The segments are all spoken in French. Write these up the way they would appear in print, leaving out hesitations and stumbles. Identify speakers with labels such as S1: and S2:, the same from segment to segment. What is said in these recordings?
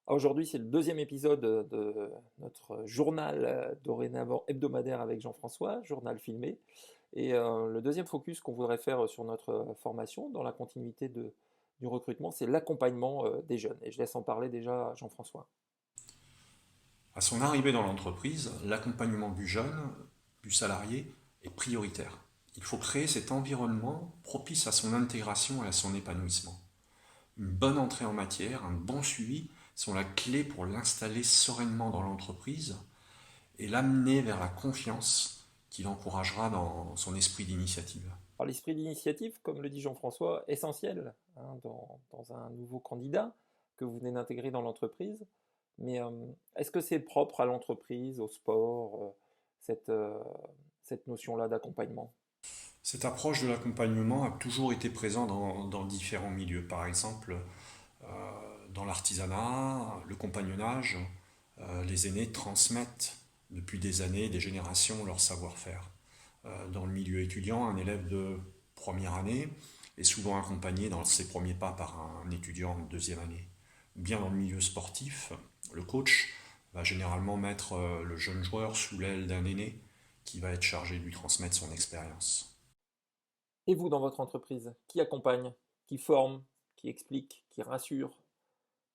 S1: Aujourd'hui, c'est le deuxième épisode de notre journal dorénavant hebdomadaire avec Jean-François, journal filmé. Et le deuxième focus qu'on voudrait faire sur notre formation, dans la continuité du recrutement, c'est l'accompagnement des jeunes. Et je laisse en parler déjà à Jean-François.
S2: À son arrivée dans l'entreprise, l'accompagnement du jeune, du salarié, est prioritaire. Il faut créer cet environnement propice à son intégration et à son épanouissement. Une bonne entrée en matière, un bon suivi sont la clé pour l'installer sereinement dans l'entreprise et l'amener vers la confiance qui l'encouragera dans son esprit d'initiative.
S1: Alors, l'esprit d'initiative, comme le dit Jean-François, essentiel hein, dans un nouveau candidat que vous venez d'intégrer dans l'entreprise. Mais est-ce que c'est propre à l'entreprise, au sport, cette, euh, cette notion-là d'accompagnement?
S2: Cette approche de l'accompagnement a toujours été présente dans différents milieux. Par exemple, dans l'artisanat, le compagnonnage, les aînés transmettent depuis des années, des générations, leur savoir-faire. Dans le milieu étudiant, un élève de première année est souvent accompagné dans ses premiers pas par un étudiant de deuxième année. Ou bien dans le milieu sportif, le coach va généralement mettre le jeune joueur sous l'aile d'un aîné qui va être chargé de lui transmettre son expérience.
S1: Et vous, dans votre entreprise, qui accompagne, qui forme, qui explique, qui rassure,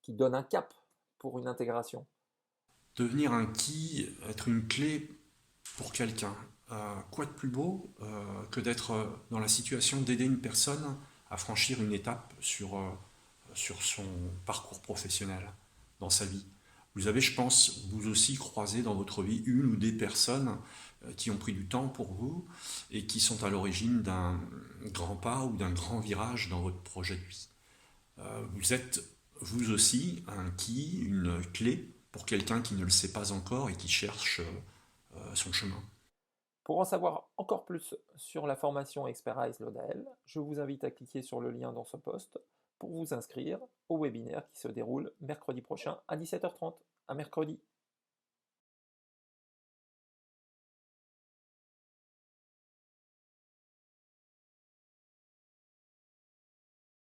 S1: qui donne un cap pour une intégration?
S2: Devenir un qui, être une clé pour quelqu'un. Quoi de plus beau que d'être dans la situation d'aider une personne à franchir une étape sur son parcours professionnel, dans sa vie. Vous avez, je pense, vous aussi croisé dans votre vie une ou des personnes qui ont pris du temps pour vous et qui sont à l'origine d'un grand pas ou d'un grand virage dans votre projet de vie. Vous êtes vous aussi un qui, une clé pour quelqu'un qui ne le sait pas encore et qui cherche son chemin.
S1: Pour en savoir encore plus sur la formation Experize Lodael, je vous invite à cliquer sur le lien dans ce post pour vous inscrire au webinaire qui se déroule mercredi prochain à 17h30. À mercredi.